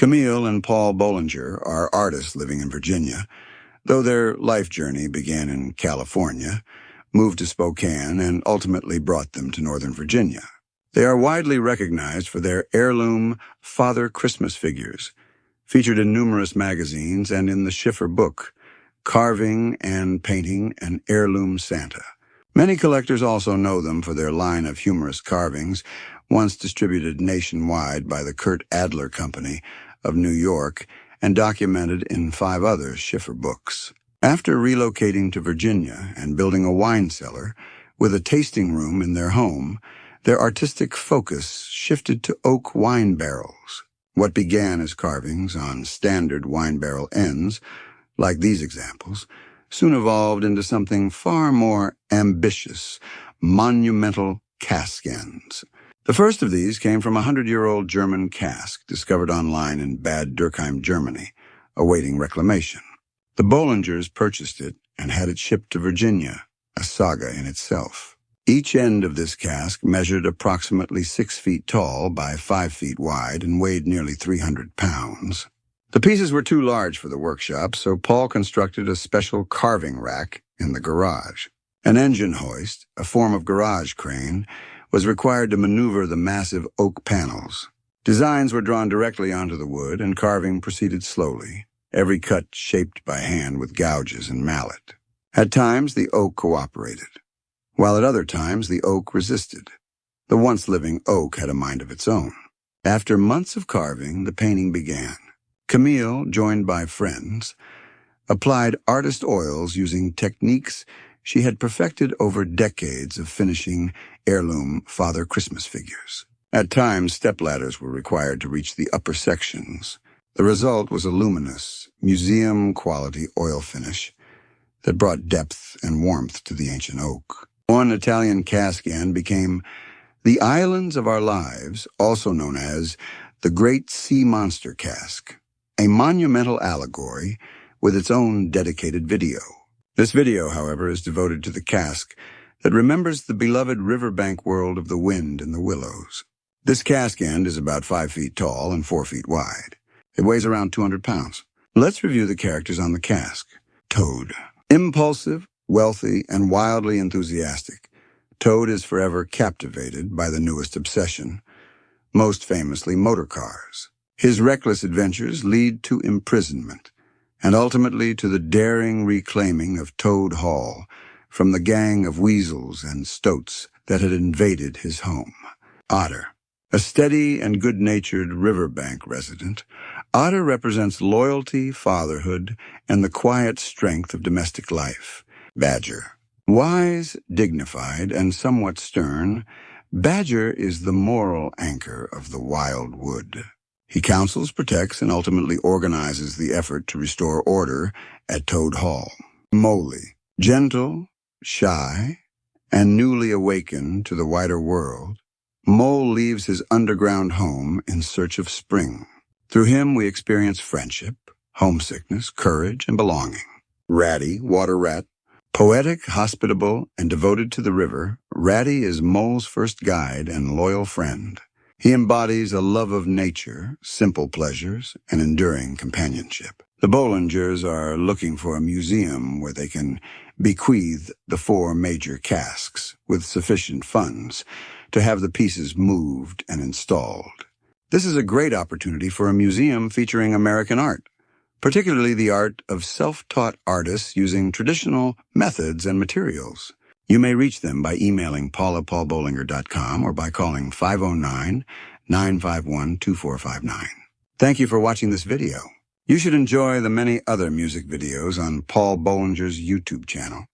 Camille and Paul Bollinger are artists living in Virginia, though their life journey began in California, moved to Spokane, and ultimately brought them to Northern Virginia. They are widely recognized for their heirloom Father Christmas figures, featured in numerous magazines and in the Schiffer book, Carving and Painting an Heirloom Santa. Many collectors also know them for their line of humorous carvings, once distributed nationwide by the Kurt Adler Company of New York and documented in 5 other Schiffer books. After relocating to Virginia and building a wine cellar with a tasting room in their home, their artistic focus shifted to oak wine barrels. What began as carvings on standard wine barrel ends, like these examples, soon evolved into something far more ambitious, monumental cask ends. The first of these came from a 100-year-old German cask discovered online in Bad Dürkheim, Germany, awaiting reclamation. The Bolingers purchased it and had it shipped to Virginia, a saga in itself. Each end of this cask measured approximately 6 feet tall by 5 feet wide and weighed nearly 300 pounds. The pieces were too large for the workshop, so Paul constructed a special carving rack in the garage. An engine hoist, a form of garage crane, was required to maneuver the massive oak panels. Designs were drawn directly onto the wood, and carving proceeded slowly, every cut shaped by hand with gouges and mallet. At times, the oak cooperated, while at other times the oak resisted. The once-living oak had a mind of its own. After months of carving, the painting began. Camille, joined by friends, applied artist oils using techniques she had perfected over decades of finishing heirloom Father Christmas figures. At times, stepladders were required to reach the upper sections. The result was a luminous, museum-quality oil finish that brought depth and warmth to the ancient oak. One Italian cask end became the Islands of Our Lives, also known as the Great Sea Monster Cask, a monumental allegory with its own dedicated video. This video, however, is devoted to the cask that remembers the beloved riverbank world of the wind and the willows. This cask end is about 5 feet tall and 4 feet wide. It weighs around 200 pounds. Let's review the characters on the cask. Toad. Impulsive, wealthy, and wildly enthusiastic, Toad is forever captivated by the newest obsession, most famously motor cars. His reckless adventures lead to imprisonment, and ultimately to the daring reclaiming of Toad Hall from the gang of weasels and stoats that had invaded his home. Otter. A steady and good-natured riverbank resident, Otter represents loyalty, fatherhood, and the quiet strength of domestic life. Badger. Wise, dignified, and somewhat stern, Badger is the moral anchor of the wild wood. He counsels, protects, and ultimately organizes the effort to restore order at Toad Hall. Moley. Gentle, shy, and newly awakened to the wider world, Mole leaves his underground home in search of spring. Through him we experience friendship, homesickness, courage, and belonging. Ratty, water rat. Poetic, hospitable, and devoted to the river, Ratty is Mole's first guide and loyal friend. He embodies a love of nature, simple pleasures, and enduring companionship. The Bolingers are looking for a museum where they can bequeath the 4 major casks with sufficient funds to have the pieces moved and installed. This is a great opportunity for a museum featuring American art, particularly the art of self-taught artists using traditional methods and materials. You may reach them by emailing paul@paulbollinger.com or by calling 509-951-2459. Thank you for watching this video. You should enjoy the many other music videos on Paul Bollinger's YouTube channel.